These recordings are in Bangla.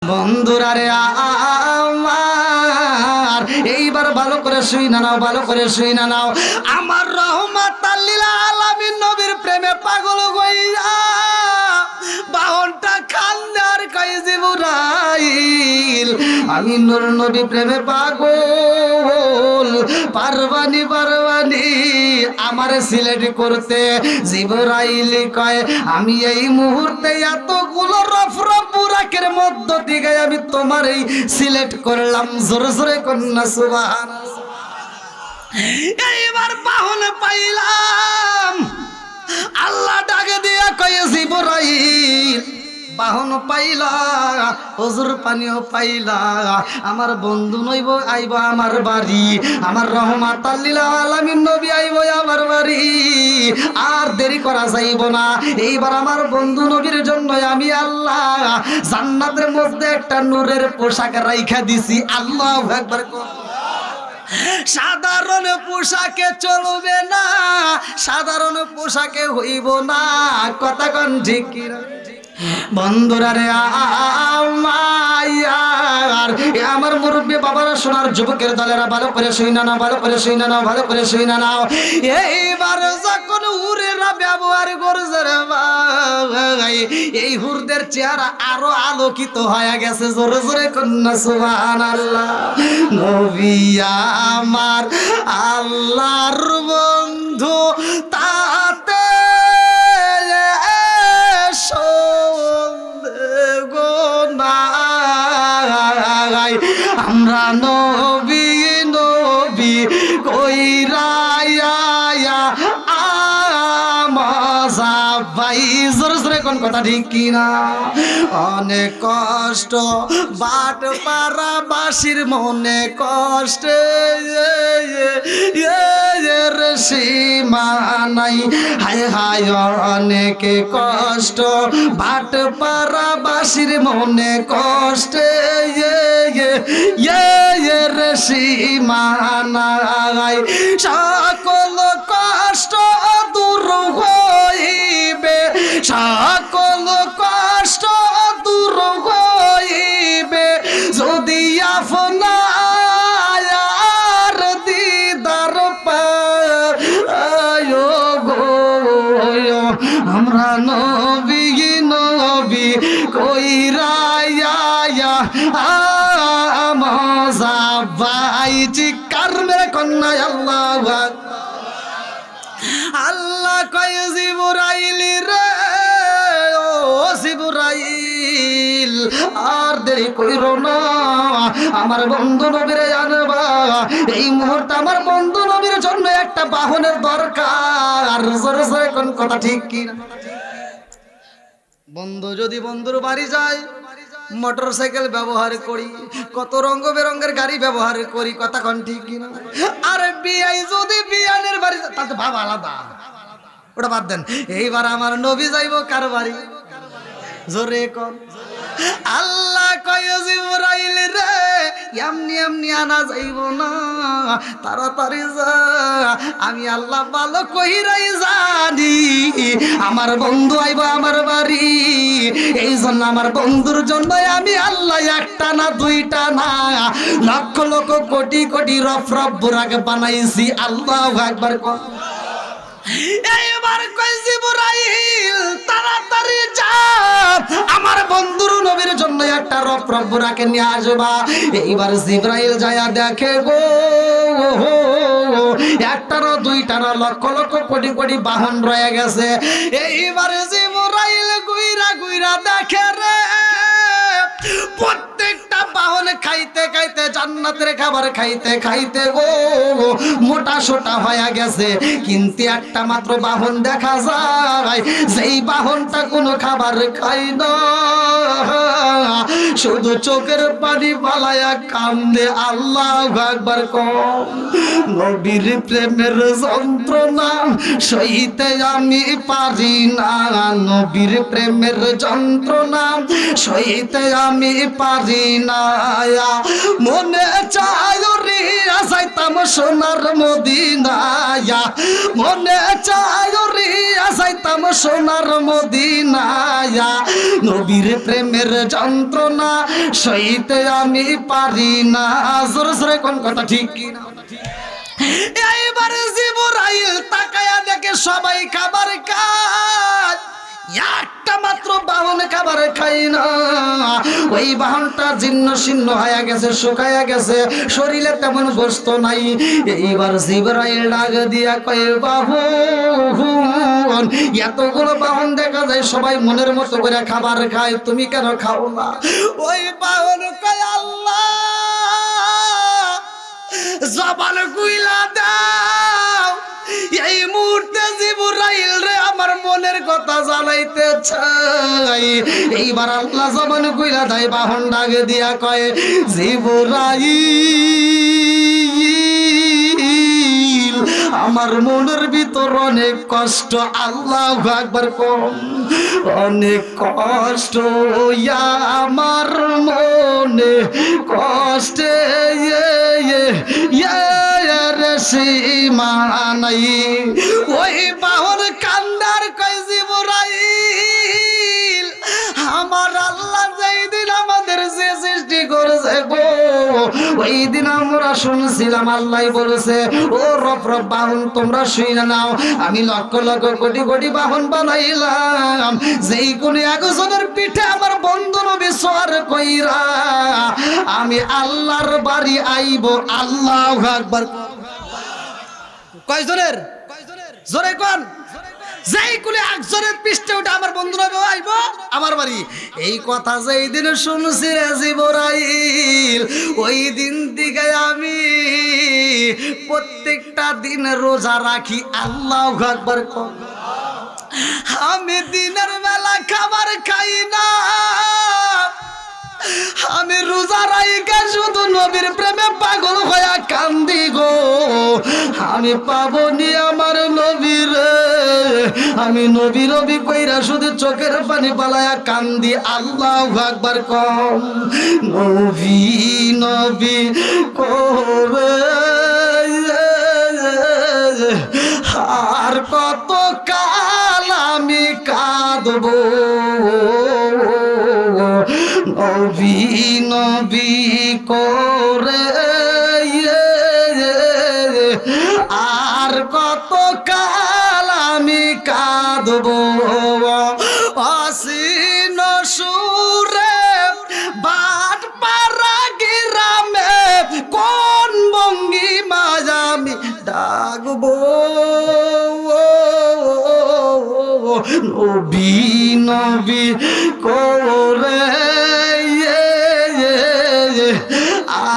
বন্ধুরা রে আমার এইবার ভালো করে শুই না নাও, ভালো করে শুই না নাও। আমার রহমাতাল লিল আলামিন নবীর প্রেমে পাগল হইয়া বাহনটা খান্দার কই জিবরাইল, আমি নূর নবী প্রেমে পাগল, পারবানি পারবানি আমার সিলেক্ট করতে। জিবরাইল কয় আমি এই মুহূর্তে এতগুলো রফরফ বুরাকের মধ্য থেকে আমি তোমার এই সিলেক্ট করলাম। জোরে জোরে কন্যা সুবহানাল্লাহ। এইবার বাহন পাইলাম, আল্লাহ ডাকে দিয়া কয় জিবরাইল বাহন পাইলা, হুজুর পানিও পাইলা, আমার বন্ধু নইব আইব আমার বাড়ি, আমার রহমাতাল লিল আলামিন নবী আইব আমার বাড়ি, আর দেরি করা যাইব না। এইবার আমার বন্ধু নবীর জন্য আমি আল্লাহ জান্নাতের মধ্যে একটা নূরের পোশাক রাইখা দিছি। আল্লাহু আকবার। সাধারণ পোশাকে চলবে না, সাধারণ পোশাকে হইব না, কথা কোন ঠিক কি না? বন্ধুরা রে আমার মুরব্বী বাবারা, সোনার যুবকের দলেরা ভালো করে শুই না নাও, ভালো করে শুই না নাও, ভালো করে শুই না নাও। এইবার যখন হুরেরা ব্যবহার করছে রে ভাই, এই হুরদের চেহারা আরো আলোকিত হয়ে গেছে। জোরে জোরে কন্যা সুবহানাল্লাহ। নবী আমার আল্লাহর বন্ধু, তাতে আমরা নবী নবী কইরায়া আমজা ভাই। জোরে জোরে কোন কথা ঠিক কিনা? অনেক কষ্ট বাট পারা বাসির মনে কষ্ট সীমা নাই, হায় হায় অনেক কষ্ট বাট পারা বাসির মনে কষ্ট সীমা নাই। সকল কষ্ট দূর হইবে, সকল কষ্ট দূর হইবে যদি আপনার দিদার পায় গো। আমরা নবী নবী কইরায়া আমজা ভাই। চিৎকার মেরে কন্যা আল্লাহু আকবার। আল্লাহ কয় জিবরাইল রে, ও জিবরাইল আর দেরি কইরো না, আমার বন্ধু নবীরে আনবা। এই মুহূর্তে আমার বন্ধু নবীর জন্য একটা বাহনের দরকার। জোরে জোরে কোন কথা ঠিক কি না? বন্ধু যদি বন্ধুর বাড়ি যায়, মোটরসাইকেল ব্যবহার করি, কত রঙ বেরঙের গাড়ি ব্যবহার করি, কথা কোন ঠিক কিনা? আর বিয়াই যদি বিয়ানের বাড়ি, তাতে ভাব আলাদা, ওটা বাদ দেন। এইবার আমার নবী যাইব কার বাড়ি? জোরে কোন। আল্লাহ কয় জিবরাইল রে, এমনি এমনি আনা যাইব না, তাড়াতাড়ি যা। আমি আল্লাহ ভালো কইরাই জানি আমার বন্ধু আইব আমার বাড়ি। এই জন্য আমার বন্ধুর জন্য আমি আল্লাহ একটা না দুইটা না লক্ষ লক্ষ কোটি কোটি রফরফ বুরাক বানাইছি। আল্লাহু আকবার। এইবার কই জিবরাইল তাড়াতাড়ি যা, আমার বন্ধুর নবীর জন্য একটা রফরফ বুরাকে নিয়ে আসবা। এইবার জিবরাইল যায়া দেখে গো, একটা না দুইটা না লক্ষ লক্ষ কোটি কোটি বাহন রয়ে গেছে। এইবার জিবরাইল গুইরা গুইরা দেখে রে, প্রত্যেকটা বাহন খাইতে খাইতে, জান্নাতের খাবার খাইতে খাইতে গো মোটা সোটা হয়ে গেছে। কিন্তু একটা মাত্র বাহন দেখা যায়, যেই বাহনটা কোনো খাবার খাই না, শুধু চোখের পানি পালায়া কান্দে। আল্লাহু আকবার। কম নবীর প্রেমের যন্ত্রণা সইতে আমি পারি না, নবীর প্রেমের যন্ত্রণা সইতে আমি পারি না। মনে চায় রে উড়িয়া যাইতাম সোনার মদিনায়, মনে চায় উড়িয়া যাইতাম সোনার মদিনায়, নবীর প্রেমের যন্ত্রণা সইতে আমি পারি না। জোরে জোরে কোন কথা ঠিক কিনা? এইবার জিবরাইল তাকায়া দেখে সবাই খাবার খায়, একটা মাত্র বাহন খাবার খাই না। ওই বাহনটা জীর্ণ শীর্ণ হয়ে গেছে, শুকায়া গেছে, শরীরে তেমন গোস্ত নাই। এইবার জিবরাইল ডাক দিয়া কয়, বাহন এতগুলো বাহন দেখা যায় সবাই মনের মতো করে খাবার খায়, তুমি কেন খাও না? ওই বাহন কয়, আল্লাহ জবান কুইলা দাও, এই মুহূর্তে জিবরাইল রে আমার মনের কথা জানাইতে চাই। এইবার আল্লাহ জবান কুইলা দেয়, বাহন ডাকে দিয়া কয়, জিবরাইল আমার মনের ভিতর অনেক কষ্ট। আল্লাহু আকবার কম, অনেক কষ্ট আমার মনে, কষ্টে সীমা নাই। ওই বাহন কান্দার কয়, জিবরাইল আমার আল্লাহ যেই দিন আমাদের যে সৃষ্টি করেছে গো, ওই দিন আমরা শুনছিলাম আল্লাহ বলেছে, ও রব রব বাহন তোমরা শুনে নাও, আমি লক্ষ লক্ষ কোটি কোটি বাহন বানাইলাম, যেই কোনে একজনের পিঠে আমার বন্ধু নবী সওয়ার কইরা আমি আল্লাহর বাড়ি আইব। আল্লাহু আকবার। কয়জনের? জোরে কোন? যেই কুলে একজনের পৃষ্ঠে উঠে আমার বন্ধু নবী আইব আমার বাড়ি। এই কথা যেই দিন শুনছি রে জিবরাইল, ওই দিন থেকে আমি প্রত্যেকটা দিন রোজা রাখি। আল্লাহু আকবার। আমি দিনের বেলা খাবার খাই না, আমি রোজা রাইখা শুধু নবীর প্রেমে পাগল হইয়া কান্দি গো। আমি পাবনি আমার নবীর, আমি নবী নবী কইরা শুধু চোখের পানি পালায়া কান্দি। আল্লাহু আকবার কম, নবী নবী করে আর কত কাল আমি কাঁদবো, নবী নবী করে আর কত কাল আমি কাঁদবো। অসীন সুরে বাট পাড়া গ্রামে কোন ভঙ্গিমায় আমি ডাকবো, নবী নবী করে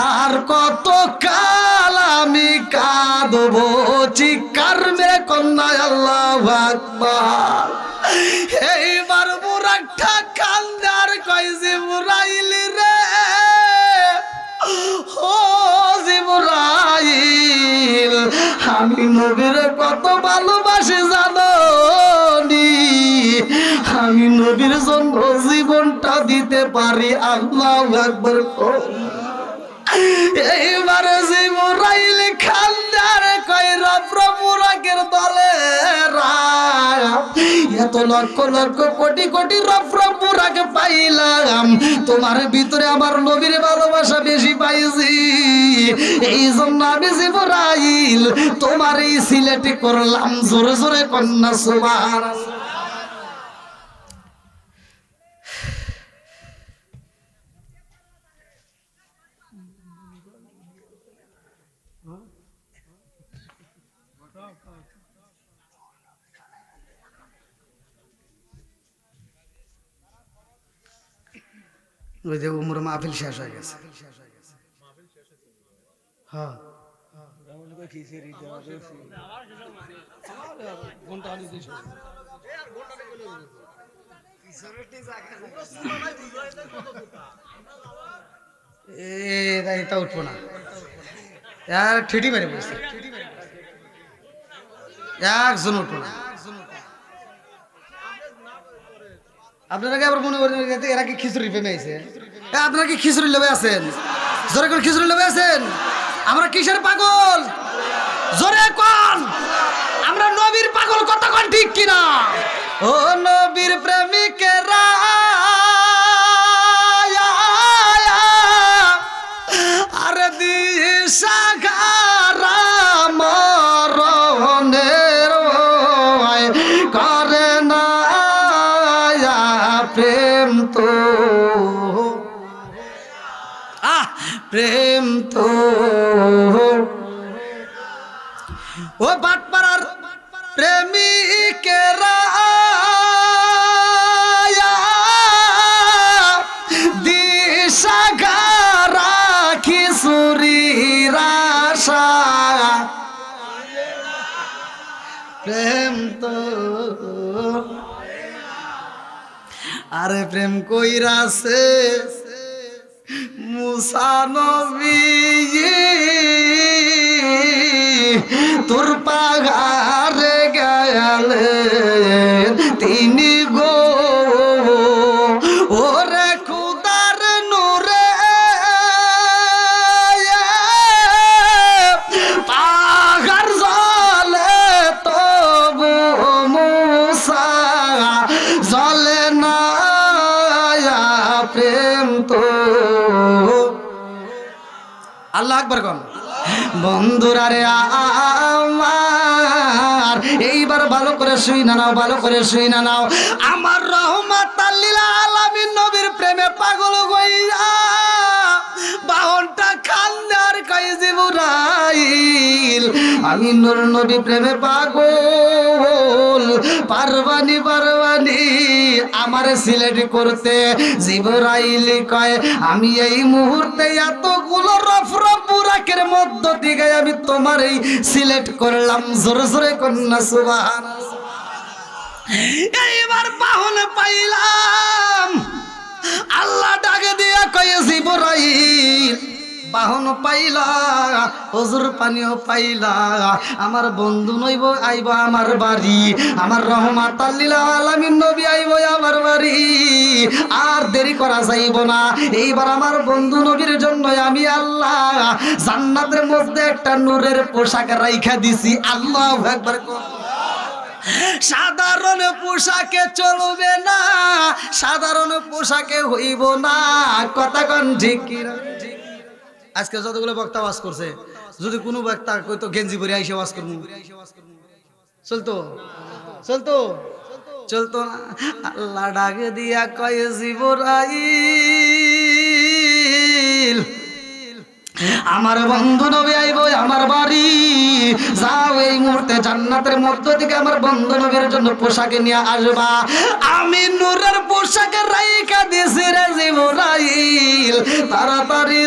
আর কত কাল আমি কাঁদবো। চিৎকার মেরে কন্যায় আল্লাহু আকবার। এইবার বুড়াটা কান্দার কয়, জিবরাইল রে, ও জিবরাইল আমি নবীর কত ভালোবাসি জানো নি, আমি নবীর জন্য জীবনটা দিতে পারি। আল্লাহু আকবার। এইবার জিবরাইল খান্দার কয়, রব রব মুরাকের দলে এত লক্ষ লক্ষ কোটি কোটি রব রব মুরাক পাইলাম, তোমার ভিতরে আমার নবীর ভালোবাসা বেশি পাইছি, এই জন্য আমি জিবরাইল তোমার এই সিলেটি করলাম। জোরে জোরে কন্যা সুবহানাল্লাহ। ওই যে উমর মাহফিল শেষ হয়ে গেছে। হ্যাঁ এটা উঠবো না, ঠিকই মেরে বলছে, একজন উঠবো না। আপনারা কি আবার মনে করেন এরা কি খিচুড়ি প্রেমে আছে? আপনারা কি খিচুড়ি লোভে আছেন? জোরে করে খিচুড়ি লোভে আছেন? আমরা কিসের পাগল? জোরে কোন? আমরা নবীর পাগল, কথা কোন ঠিক কিনা? ও নবীর প্রেমিকেরা আরে দিশাহারা মরণের ভয় করে না প্রেম তো, প্রেম তো ও বাটপাড়ার প্রেমিকেরা দিশাহারা কিশোরীর আশা প্রেম তো, আরে প্রেম কইরাছে মুসা নবী তোর পাগারে গেলেন তিনি গো, ওরে খুদার নূরে পাগার জলে তবু মুসা জলে না প্রেম তো। আল্লাহ আকবার কোন? বন্ধুরা রে আমার এইবার ভালো করে শুই না নাও, ভালো করে শুই না নাও। আমার রহমাতাল লিল আলামিন নবীর প্রেমে পাগল হইয়া বাহনটা খান্দার কই জিবরাইল, আমি নূর নবী প্রেমে পাগল, পারবানি পারবানি আমারে সিলেক্ট করতে। জিবরাইল কয় আমি এই মুহূর্তে এতগুলো রফরফ বুরাকের মধ্য থেকে আমি তোমারই সিলেক্ট করলাম। জোরে জোরে কন্যা সুবহানাল্লাহ। এইবার বাহন পাইলাম, আল্লাহ ডাকে দিয়া কয় জিবরাইল বাহন পাইলা, হুজুর পানিও পাইলা, আমার বন্ধু নইব আইব আমার বাড়ি, আমার রহমাতাল লিল আলামিন নবী আইব আমার বাড়ি, আর দেরি করা যাইব না। এইবার আমার বন্ধু নবীর জন্য আমি আল্লাহ জান্নাতের মধ্যে একটা নূরের পোশাক রাইখা দিছি। আল্লাহু আকবার। সাধারণ পোশাকে চলবে না, সাধারণ পোশাকে হইব না, কথা কোন ঠিক কিনা? আজকে যতগুলো বক্তা ওয়াজ করছে, যদি কোনো বক্তা কইতো গেঞ্জি পরে আইসা ওয়াজ করবো, চলতো? চলতো? চলতো না। আল্লাহ ডাকে দিয়া কয় জিবরাইল আমার বন্ধু নবী আইব আমার বাড়ি, যাও এই মুহূর্তে জান্নাতের মধ্য থেকে আমার বন্ধু নবীর জন্য পোশাকে নিয়ে আসবা। আমি নূরের পোশাকে রাইখা দিছি রে জিবরাইল, তাড়াতাড়ি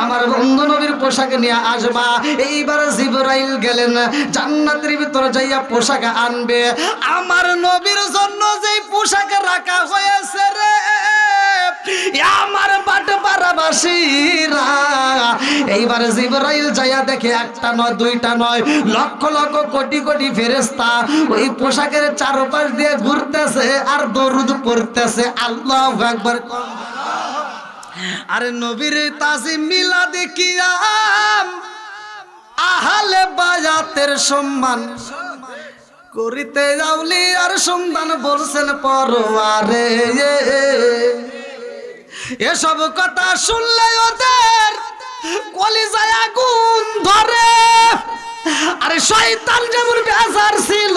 আমার বন্ধু নবীর পোশাকে নিয়ে আসবা। এইবার জিবরাইল গেলেন জান্নাতের ভিতরে যাইয়া পোশাক আনবে। আমার নবীর জন্য যেই পোশাক রাখা হয়েছে রে আমার বাটপাড়াবাসীরা, এইবার জিবরাইল যাইয়া দেখে একটা নয় দুইটা নয় লক্ষ লক্ষ কোটি কোটি ফেরেশতা ওই পোশাকের চারপাশ দিয়ে ঘুরতেছে আর দরুদ পড়তেছে। আল্লাহু আকবার। আরে নবীর তাজিম মিলাদে কিয়াম আহলে বায়াতের সম্মান করিতে যাওলি আর সন্ধান বলছেন পরওয়ারে। এসব কথা শুনলে ওদের কলিজায় আগুন ধরে। আরে শয়তান যেমন বেজার ছিল,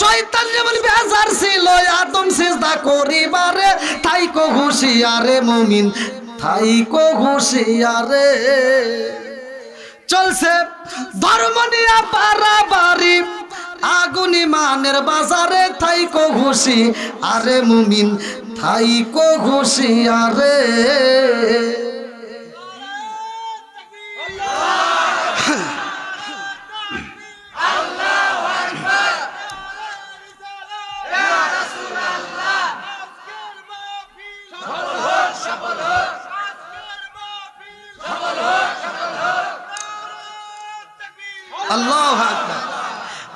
শয়তান যেমন বেজার ছিল আদম সিজদা করিবারে, থাইকো হুঁশিয়ারে মুমিন থাইকো হুঁশিয়ারে। চলছে ধর্ম নিয়া বাড়াবাড়ি আগুন ইমানের বাজারে, থাইকো হুঁশি আরে মুমিন থাইকো হুঁশিয়ারে। আল্লাহু আকবার।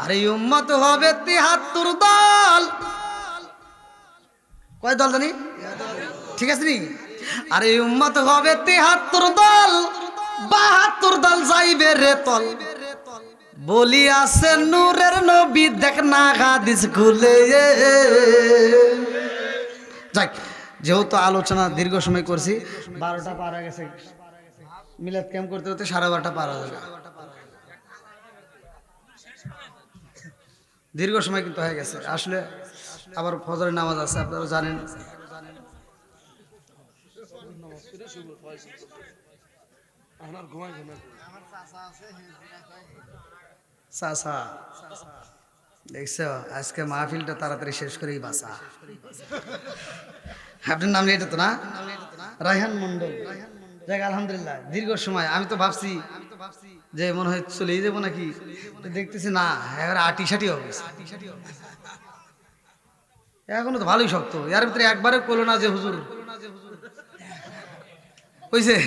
আরে উম্মত হবে ৭৩ দল। কয় দল জানি? ঠিক আছে নি? আরে উম্মত হবে ৭৩ দল। 72 দাল যাইবে রে তল বলি আছে নূরের নবী দেখ না হাদিস খুলে যাক যেহেতু আলোচনা দীর্ঘ সময় করছি 12টা পার হয়ে গেছে মিলাদ ক্যাম্প করতে করতে 12:30 পার হয়ে যাবে দীর্ঘ সময় কিন্তু হয়ে গেছে আসলে আবার ফজরের নামাজ আছে আপনারা জানেন চাচা দেখছো আজকে মাহফিলটা তাড়াতাড়ি শেষ করেই বাসা আপনার নাম এটা তো না রায়হান মন্ডল যাক আলহামদুলিল্লাহ দীর্ঘ সময় আমি তো ভাবছি যে মনে হয় চলেই যাবো নাকি দেখতেছি না এবার আটিসাটি হবে এখনো তো ভালোই শক্ত এর ভিতরে একবারে করলো না যে হুজুর হইছে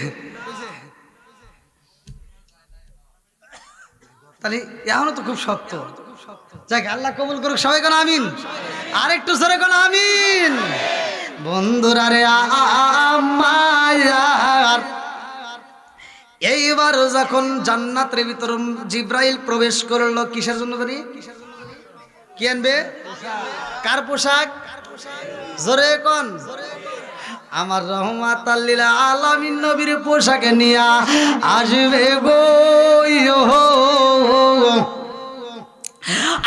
তাহলে এখনো তো খুব শক্ত যাক আল্লাহ কবুল করুক সবাই কোন আমিন আর একটু জোরে কোন আমিন বন্ধুরা রে আমার এইবার যখন জান্নাতের ভিতর জিব্রাইল প্রবেশ করলো কিসের জন্য জানি কি আনবে কার পোশাক জোরে কোন আমার রহমাতাল লিল আলামিন নবীর পোশাকে নিয়া আসবে গো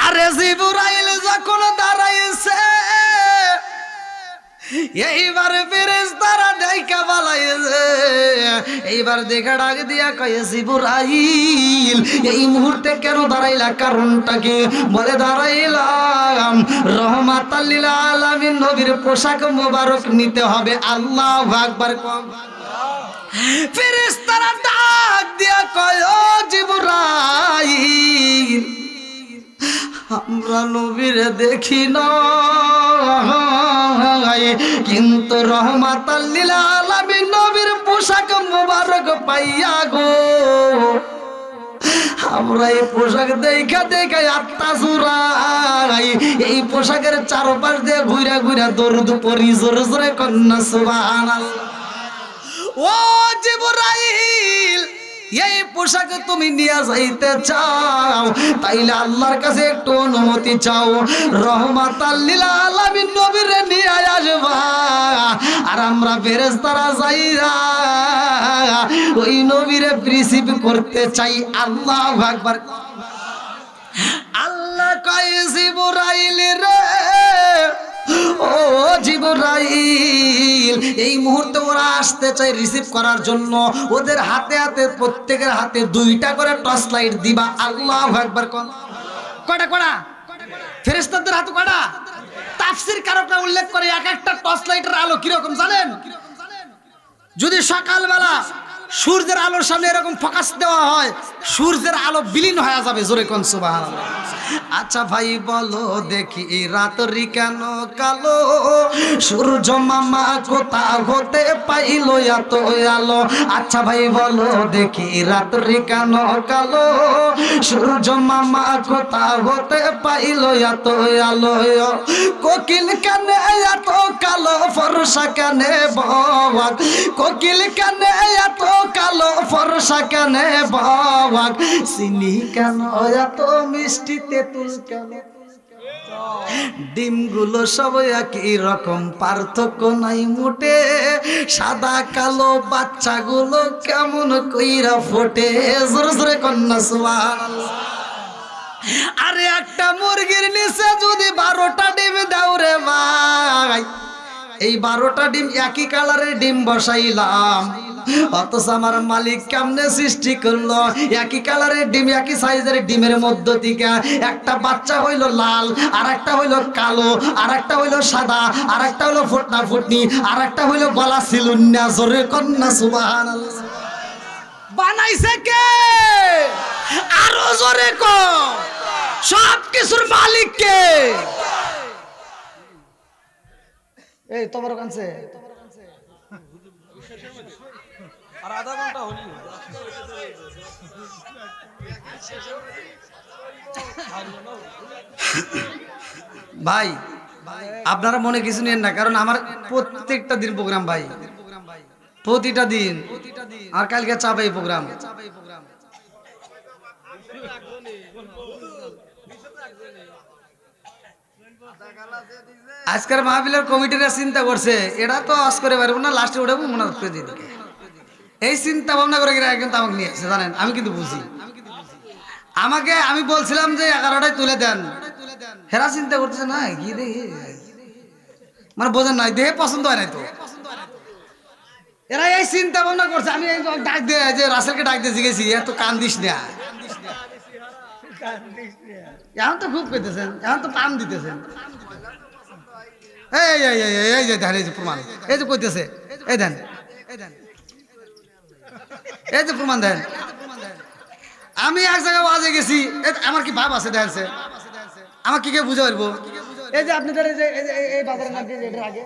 আরে জিবরাইল যখন দাঁড়াইছে এইবার ফেরেশতারা ডাইকা বালাইছে এইবার দেখা ডাক দিয়া কয় জিবরাইল এই মুহূর্তে কেন দাঁড়াইলা কারণটা কি বলে দাঁড়াইলাম রহমাতাল লিল আলামিন নবীর পোশাক মোবারক নিতে হবে আল্লাহু আকবার ফেরেশতারা ডাক দিয়া কয় ও জিবরাইল আমরা নবীর দেখি না কিন্তু রহমাতাল লিল আলামিন নবীর পোশাক মোবারক পাইয়া গো আমরা এই পোশাক দেখা দেখা আত্মা জুড়াই এই পোশাকের চারপাশ দিয়ে ঘুরা ঘুরা দরুদ পড়ি জোরে জোরে কন্যা সুবহানাল্লাহ ও জিবরাইল এই পোশাক তুমি নিয়ে যাইতে চাও তাইলে আল্লাহর কাছে একটু অনুমতি চাও রহমাতাল লিল আলামিন নবীরে নিয়ে আসবা আর আমরা ফেরেশতারা যাইরা ওই নবীরে রিসিভ করতে চাই আল্লাহু আকবার আল্লাহ কয় জিবরাইল রে ও জিবরাইল এই মুহূর্তে ওরা আসতে চাই রিসিভ করার জন্য ওদের হাতে হাতে প্রত্যেকের হাতে 2টা করে টর্চ লাইট দিবা আল্লাহু আকবার কোন কয়টা কয়টা ফেরেশতাদের হাতে কয়টা তাফসীর কারকরা উল্লেখ করে এক একটা টর্চ লাইটের আলো কি রকম জানেন যদি সকালবেলা সূর্যের আলোর সামনে এরকম ফোকাস দেওয়া হয় সূর্যের আলো বিলীন হয়ে যাবে জোরে কোন সুবহানাল্লাহ আচ্ছা ভাই বলো দেখি রাত্রি কেন কালো সূর্য মামা কোথা হতে পাইলো এত আলো আচ্ছা ভাই বলো দেখি রাত্রি কেন কালো সূর্য মামা কোথা হতে পাইলো এত আলো কোকিল কেন এত কালো ফর্সা কেন বাবা কোকিল কেন এত কালো ফর্সা কেন বাবা চিনি কেন এত মিষ্টি তেঁতুল কেন ডিমগুলো সব একই রকম পার্থক্য নাই মোটে সাদা কালো বাচ্চাগুলো কেমন কইরা ফোটে জোরে জোরে কন্যা সুবহানাল্লাহ আরে একটা মুরগির নিচে যদি 12টা ডিম দাও রে ভাই এই 12টা ডিম একই কালারের ডিম বসাইলাম অথচ আমার মালিক কেমনে সৃষ্টি করলো একই কালারের ডিম একই সাইজের ডিমের মধ্য থেকে একটা বাচ্চা হইলো লাল আর একটা হইলো কালো আর একটা হইলো সাদা আর একটা হইলো ফুটনা ফুটনি আর একটা হইলো গলা সিলুন্না জোরে কন্যা সুবহানাল্লাহ বানাইছে কে আরো জোরে কর সব কিছুর মালিক কে এই তোমার কাছে আর আধা ঘন্টা হলি ভাই আপনারা মনে কিছু নেন না কারণ আমার প্রত্যেকটা দিন প্রোগ্রাম ভাই প্রতিটা দিন। আর কালকে চাপাই প্রোগ্রাম। আজকের মাহফিলের কমিটিরা চিন্তা করছে এটা তো আজ করে পারবো না, লাস্টে উঠাবো মোনাজাত করে দিয়ে দিবে। এই চিন্তা ভাবনা করে কিন্তু আমাকে নিয়ে আসছে জানেন। আমি কিন্তু বুঝি, আমি বলছিলাম যে 11টায় তুলে দেন, হেরা চিন্তা করতেছে না কি দেখি মানে বোঝেন নাই, দেহে পছন্দ হয় নাই তো এরা এই চিন্তা ভাবনা করছে। আমি এই ডাক দিয়ে যে রাসেলকে ডাক দিয়ে জিগেছি এত কান দিস না, এখন তো খুব পেতেছেন, এখন তো পাম দিতেছেন। এই যে দেখেন, এই যে প্রমাণ, এই যে কইতেছে, এই দেন, এই যে প্রমাণ দেন। আমি এক জায়গায় ওয়াজে গেছি, আমার কি ভাব আছে দেখছে, আমার কি কে বুঝে পারবো। এই যে আপনাদের এই বাজারের নাম কি, এটার আগে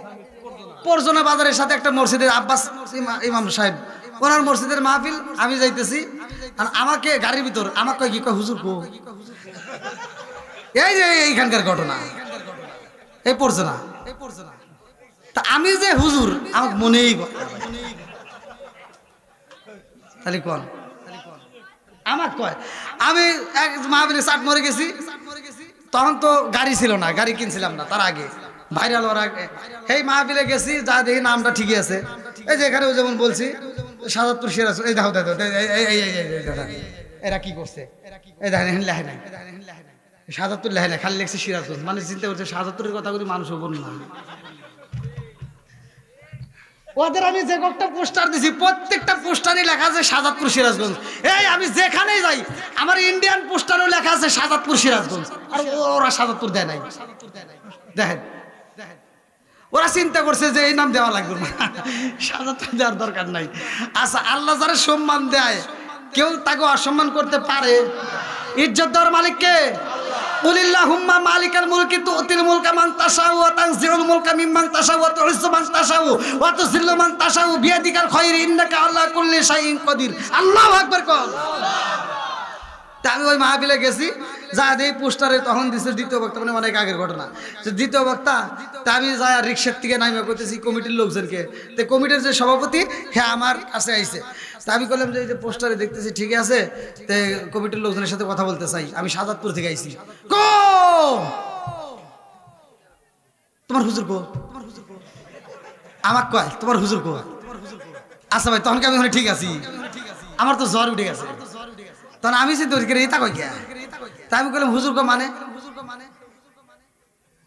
পরজনা বাজারের সাথে একটা মসজিদের আব্বাস ইমাম সাহেব, ওনার মসজিদের মাহফিল। আমি যাইতেছি, আর আমাকে গাড়ির ভিতর আমাকে কয় কি কয় হুজুর কো, এই যে এইখানকার ঘটনা, এই পরজনা। তা আমি যে হুজুর আমাকে মনেই তাহলে কোন আমার কয়, আমি এক মাহফিলে চাট মরে গেছি, তখন তো গাড়ি ছিল না, গাড়ি কিনছিলাম না, তার আগে ভাইরাল হওয়ার আগে। এই মাহফিলে গেছি, যা দেখি নামটা ঠিকই আছে। এই যে এখানে যেমন বলছি ৭৭ সিরাজ, এই দেখো দেখো এরা কি করছে, এই দেখেন লেখে নাই ৭৭ লেখে নাই, খালি লেখছে সিরাজগঞ্জ। মানে চিন্তা করছে ৭৭-এর কথাগুলি মানুষ হবো না। ওদের আমি যে কয়েকটা পোস্টার দিছি, প্রত্যেকটা পোস্টারে লেখা আছে ৭৭ সিরাজগঞ্জ। এই আমি যেখানেই যাই আমার ইন্ডিয়ান পোস্টারও লেখা আছে ৭৭ সিরাজগঞ্জ, আর ওরা ৭৭ দেয় নাই। দেখেন ওরা চিন্তা করছে যে এই নাম দেওয়া লাগবে না, ৭৭ দেওয়ার দরকার নাই। আচ্ছা, আল্লাহ যারা সম্মান দেয় কেউ তাকে অসম্মান করতে পারে? ইজ্জত দেওয়ার মালিককে কুলিল্লাহুম্মা মালিকাল মুলকি তুতিল মুলকা মান তাশাউ ওয়া তানজিউল মুলকা মিম্মান তাশাউ ওয়া তুইজ্জু মান তাশাউ ওয়া তুযিল্লু মান তাশাউ বিয়াদিকাল খায়র ইন্নাকা আলা কুল্লি শাইইন কাদির। আল্লাহু আকবার কর। তা আমি ওই মাহফিলে গেছি, যা এই পোস্টারে তখন দিছে দ্বিতীয় বক্তা, মানে অনেক আগের ঘটনা, যে দ্বিতীয় বক্তা। তা আমি যা রিক্সার থেকে নামিয়ে করতেছি কমিটির লোকজনকে, তো কমিটির যে সভাপতি হ্যাঁ আমার কাছে আইছে। তা আমি বললাম যে এই যে পোস্টারে দেখতেছি ঠিক আছে, তো কমিটির লোকজনের সাথে কথা বলতে চাই, আমি ৭৭ থেকে আইছি। কো তোমার হুজুর কো, আমাকে কয় তোমার হুজুর কো। আচ্ছা ভাই, তখন কি আমি ওখানে ঠিক আছি? আমার তো জ্বর উঠে গেছে। তখন আমি চিন্তা করি এটা কই কে, তাই আমি বললাম হুজুর কো মানে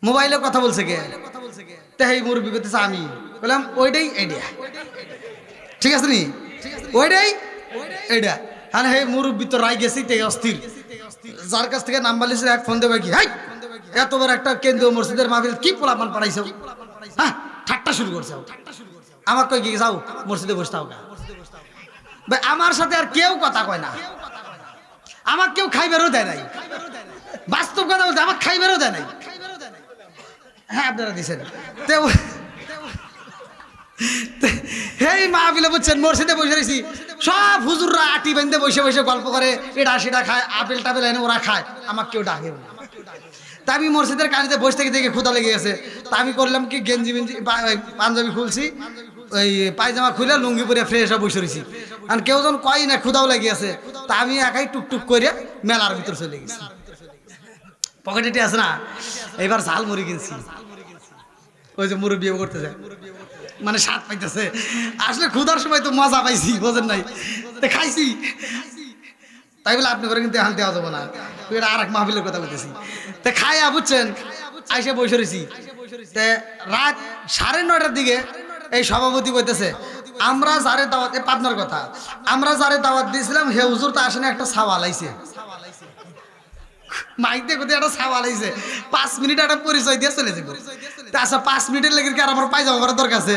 মোবাইলে কথা বলছে কে, তাই এই মুরব্বী করতেছে। আমি বললাম ওইটাই আইডিয়া, ঠিক আছে নি, ওইটাই এইটা। হ্যাঁ হে মুরব্বী তো রাই গেছি, তাই অস্থির। যার কাছ থেকে নাম্বার লিখে এক ফোন দেবে কি, হাই এত বড় একটা কেন্দ্রীয় মসজিদের মাহফিল কি পোলাপান পাঠাইছো, হ্যাঁ ঠাট্টা শুরু করছে। আমার কই কি যাও মসজিদে বসে থাও। ভাই আমার সাথে আর কেউ কথা কয় না, আমাকে কেউ খাইবারও দেয় নাই। বাস্তব কথা বলতে আমাকে খাইবারও দেয় নাই। হ্যাঁ আপনারা দিচ্ছেন এই মাহফিলে বুঝছেন, মসজিদে বসে রয়েছি, সব হুজুররা আটি বেঁধে বসে বসে গল্প করে, এটা সেটা খায়, আপেল টাপেল এনে ওরা খায়, আমাকে কেউ ডাকে না। তা আমি মসজিদের কানিতে বসে থেকে দেখে ক্ষুধা লেগে গেছে। তা আমি করলাম কি, গেঞ্জি মেঞ্জি পাঞ্জাবি খুলছি, ওই পায়জামা খুলে লুঙ্গি পরে ফ্রেশ হয়ে বসে রয়েছি। আর কেউ যখন কয় না ক্ষুধাও লেগে আছে, তা আমি একাই টুকটুক করে মেলার ভিতর চলে গেছি। পকেটে আছে না, এবার ঝাল মুড়ি কিনছি, ওই যে মুরব্বি করতে যায়, মানে স্বাদ পাইতেছে। আসলে ক্ষুধার সময় তো মজা পাইছি, বোঝেন নাই, খাইছি। তাই বলে আপনি করে কিন্তু এখন দেওয়া যাবো না, এটা আর এক মাহফিলের কথা বলতেছি। তা খাইয়া বুঝছেন আইসে বসে রয়েছি। রাত 9:30টার দিকে এই সভাপতি বলতেছে, আমরা যারে দাওয়াত, পাবনার কথা, আমরা যারে দাওয়াত দিয়েছিলাম হে হুজুর তা আসেন একটা সাওয়াল আইছে। মাইক দিয়ে কোথায় একটা সাওয়াল আইছে, 5 মিনিট একটা পরিচয় দিয়ে চলে যাবো। তা আচ্ছা 5 মিনিটের লেগে কি আর আমার পায়জামা করার দরকার আছে?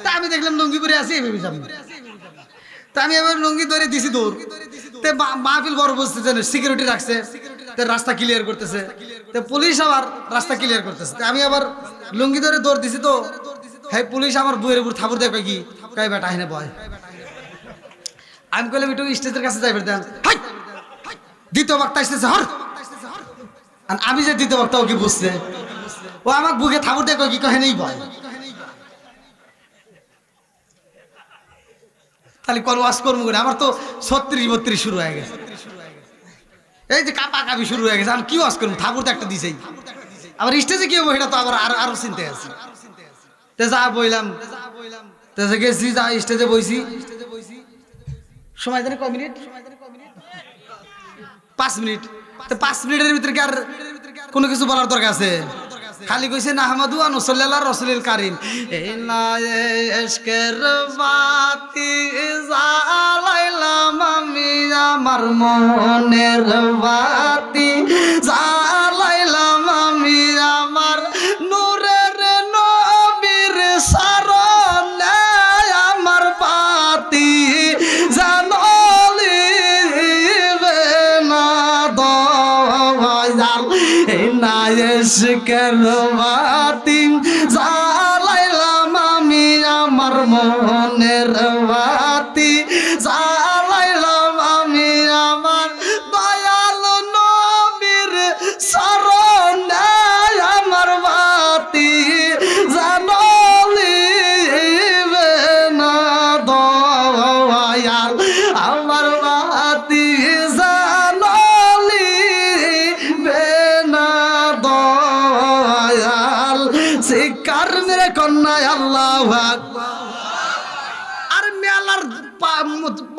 তা আমি দেখলাম লুঙ্গি পরে আসি, ভেবে যাবো। তা আমি এবার লুঙ্গি ধরে দিছি দৌড়। তে মাহফিল বড় বসতেছে, সিকিউরিটি রাখছে, রাস্তা ক্লিয়ার করতেছে, পুলিশ আবার রাস্তা ক্লিয়ার করতেছে। আমি আবার লুঙ্গি ধরে দৌড় দিছি, তো হ্যাঁ পুলিশ আমার বইয়ের উপর থাপড় দেয়, কি কয় বেটা আহিনে বয়। আমি কইলাম একটু স্টেজের কাছে যাই দেন, দ্বিতীয় বক্তা আসতেছে হর। আমি যে দ্বিতীয় বক্তা, ও কি বুঝছে, ও আমাকে বুকে থাপড় দেয়, কি কয় নেই বয়। তাহলে কল ওয়াশ করবো করে আমার তো 36-32 শুরু হয়ে গেছে, এই যে কাপা কাপি শুরু হয়ে গেছে, আমি কি ওয়াশ করবো? ঠাকুর তো একটা দিছেই, আবার স্টেজে কি হবো এটা তো আবার আরো চিন্তা আছে। তে যা বইলাম, তে গেছি, যা স্টেজে বইছি, সময় জানি কয় মিনিট, 5 মিনিট। তো 5 মিনিটের ভিতরে কি আর কোনো কিছু বলার দরকার আছে? খালি কইছে নাহমাদু ওয়া নুসাল্লি আলা রাসূলিল কারীম। এই না ইশকের বাতি জ্বালাইলাম আমি আমার মনের বাতি, জ্বালাইলাম আমি আমার নূরের নবীর শরণে আমার বাতি জ্বালিবে না দয়াল। এই না ইশকের বাতি জ্বালাইলাম আমি আমার মনের বাতি, জ্বালাইলাম আমি আমার দয়াল নবীর শরণে আমার বাতি জ্বালিবে না দয়াল, আমার বাতি জ্বালিবে না দয়াল। শিকার মেরে কন্যায় আল্লাহু আকবার। আর মেলার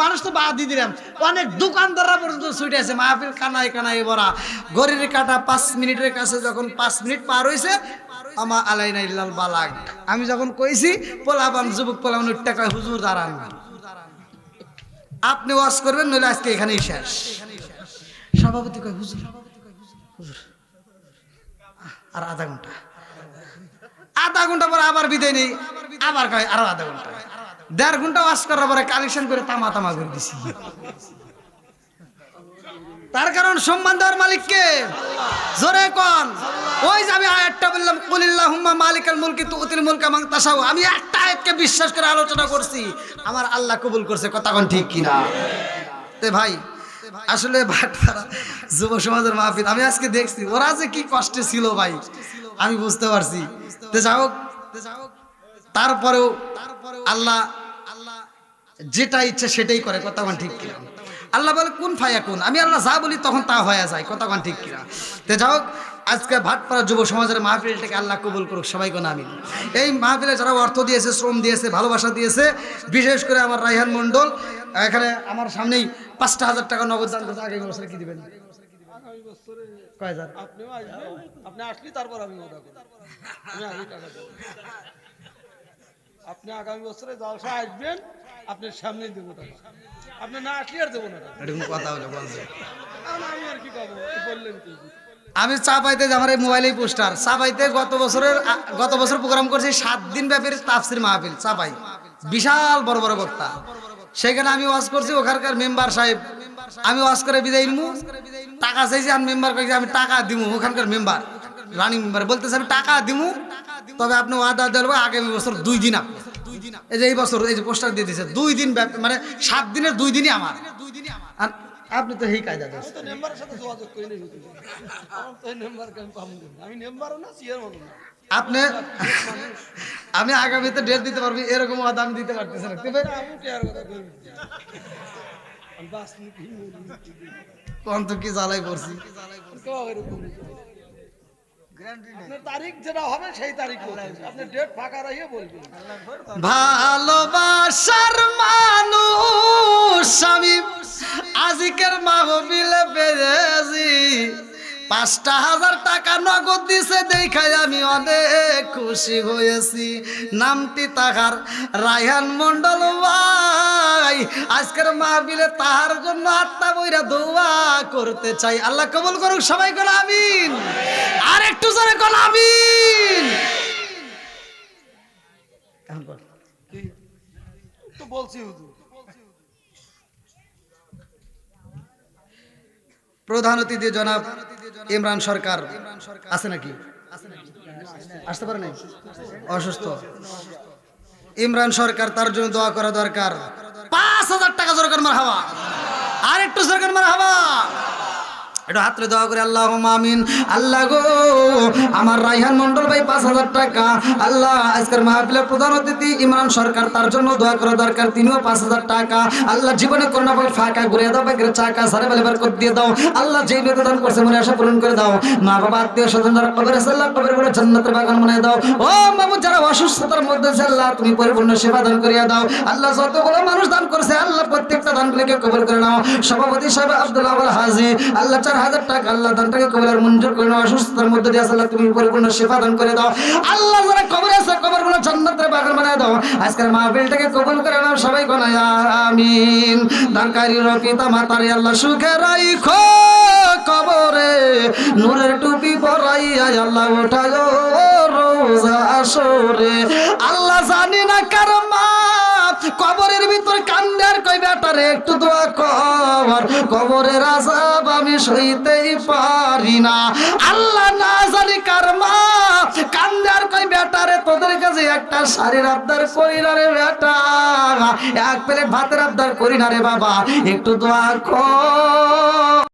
মানুষ তো বাদ দিয়ে দিলাম, অনেক দোকানদাররা পর্যন্ত ছুটে আছে, মাহফিল কানায় কানায় ভরা। ঘড়ির কাটা 5 মিনিটের কাছে যখন 5 মিনিট পার হয়েছে, আমা আলাইনা ইল্লাল বালাগ, আমি যখন কইছি পোলাবান যুবক পোলাবান উঠতে কয় হুজুর দাঁড়ান, আপনি ওয়াজ করবেন নইলে আজকে এখানেই শেষ। সভাপতি কয় হুজুর হুজুর আর আধা ঘন্টা পরে আবার বিদায় নেই, আবার কয় আরো আধা ঘন্টা। 1.5 ঘন্টা ওয়াজ করার পরে কালেকশন করে তামা করে দিছি। তার কারণ সম্মান দেওয়ার মালিককে জোরে কোন? ওই যে আমি আয়াতটা বললাম, কুলিল্লাহুম্মা মালিকাল মুলকি তুতিল মুলকা মান তাশাউ, আমি একটা আয়াতকে বিশ্বাস করে আলোচনা করছি, আমার আল্লাহ কবুল করছে। কথা কোন ঠিক কিনা? তে ভাই আসলে ভাটপাড়া যুব সমাজের মাহফিল আমি আজকে দেখছি, ওরা যে কি কষ্টে ছিল ভাই আমি বুঝতে পারছি। তে যাও, তারপরেও আল্লাহ যেটা ইচ্ছে সেটাই করে। কথা কোন ঠিক কিনা? আল্লাহ বলে কোন ফায়াকুন, আমি আল্লাহ যা বলি তখন তা হয়ে যায়। কথা কোন ঠিক কিনা? তে যাও, আজকে ভাটপাড়া যুব সমাজের মাহফিলটাকে আল্লাহ কবুল করুক, সবাই কোন আমিন। এই মাহফিলে যারা অর্থ দিয়েছে, শ্রম দিয়েছে, ভালোবাসা দিয়েছে, বিশেষ করে আমার রায়হান মন্ডল এখানে আমার সামনেই 5,000 টাকা নগদ দান করতে। আগামী বছরে কি দিবেন? কয় হাজার? আপনি আসলে তারপর আমি ওটা করব। আমি আগে টাকা দেব। আপনি আগামী বছরে জলসা আসবেন, আপনার সামনে দেব টাকা। আপনি না আসলে আর দেব না টাকা। এরকম কথা হলো বলছে। আমি আর কি করব? বললেন কি? আমি চা পাইতে আমার এই মোবাইলেই পোস্টার চা পাইতে গত বছর প্রোগ্রাম করছি 7 দিন ব্যাপী তাফসির মাহফিল চা পাই, বিশাল বড় বড় বক্তা। সেখানে আমি ওয়াজ করছি, ওখানকার মেম্বার সাহেব আমি ওয়াজ করে বিদায় নিমু, টাকা চাইছি, আমি মেম্বার কইছি আমি টাকা দিমু। ওখানকার মেম্বার রানিং মেম্বার বলতেছে আমি টাকা দিমু, তবে আপনি ওয়াদা দেবো আগামী বছর 2 দিন আপনি, এই যে এই বছর এই যে পোস্টার দিয়ে দিয়েছে 2 দিন মানে 7 দিনের 2 দিনই আমার। আর আপনি তো এই কায়দা আমি তো মেম্বারের সাথে যোগাযোগ করি না, আমার তো মেম্বারকে আমি পাবো না, আমি মেম্বারও না চেয়ারম্যানও না। আপনি আমি আগামীতে ডেট দিতে পারবি এরকম ওয়াদা আমি দিতে পারতেছি না। আমি টেয়ার কথা কই আমি বাস নিতে কোন তো কি জ্বালাই করছি। আপনার তারিখ যেটা হবে সেই তারিখ আপনি ডেট ফাঁকা রাখিয়ে বলবেন। ভালোবাসার মানুষ আমি আজিকের মাহফিলে পেয়েছি, 5,000 টাকা নগদ দিছে দেখাই আমি অনেক খুশি হয়েছি। নামটি তাহার রায়হান মন্ডল ভাই, আজকের মাহফিলে তাহার জন্য আত্মা বইরা দোয়া করতে চাই। আল্লাহ কবুল করুক, সবাই কোন আমিন। আর একটু জোরে কোন আমিন। তো বলছি হুজুর, প্রধান অতিথি জনাব ইমরান সরকার আছে নাকি? আসতে পারে নাই, অসুস্থ। ইমরান সরকার, তার জন্য দোয়া করা দরকার। 5,000 টাকা সরকার মারহাবা, আর একটু সরকার মারহাবা। একটু হাত তুলে দোয়া করে আল্লাহুম্মা আমিন। আল্লাহ গো, আমার রাইহান মন্ডল ভাই 5,000 টাকা, আল্লাহ আজকের মাহফিলের প্রধান অতিথি ইমরান সরকার, তার জন্য দোয়া করা দরকার, তিনিও 5,000 টাকা। আল্লাহ জীবনে করোনা বলে ফাঁকা ঘুরে দাও, ব্যাগের চাকা সারে বেলে বার করে দিয়ে দাও। আল্লাহ যেই নিয়তে দান করছে মনে আশা পূরণ করে দাও। মা বাবা আত্মীয় স্বজন যারা কবরে আছে আল্লাহ কবরে করে জান্নাতের বাগান বানিয়ে দাও। ও মামু যারা অসুস্থতার মধ্যে আছে আল্লাহ তুমি পরিপূর্ণ সেবা দান করিয়া দাও। আল্লাহ যতগুলো মানুষ দান করেছে আল্লাহ প্রত্যেকটা দানগুলোকে কবুল করে নাও। সভাপতি সাহেব আব্দুল্লাহ আল হাজি আল্লাহ 4,000 টাকা, আল্লাহ দানটাকে কবুল আর মঞ্জুর করে নাও। অসুস্থতার মধ্যে দিয়ে আল্লাহ তুমি পরিপূর্ণ সেবা দান করে দাও। আল্লাহ যারা কবরে আছে কবরগুলো জান্নাতের বাগান বানিয়ে দাও। আজকের মাহফিলটাকে কবুল করে নাও সবাই গনায় আমিন। দানকারীর পিতা মাতারে আল্লাহ সুখে রাখো, কবরে নূরের টুপি পরাইয়া আল্লাহ ওঠায়ো রোজা আসরে। আল্লাহ জানি না কার মা কবরের ভিতর কান্দার কই বেটারে একটু দোয়া কর, কবরের আযাব আমি সইতেই পারি না। আল্লাহ না জানি কার মা কান্দার কই বেটারে তোদের কাছে একটা শাড়ির আবদার করি না রে বেটা, এক প্লেট ভাতের আবদার করি না রে বাবা, একটু দোয়া কর।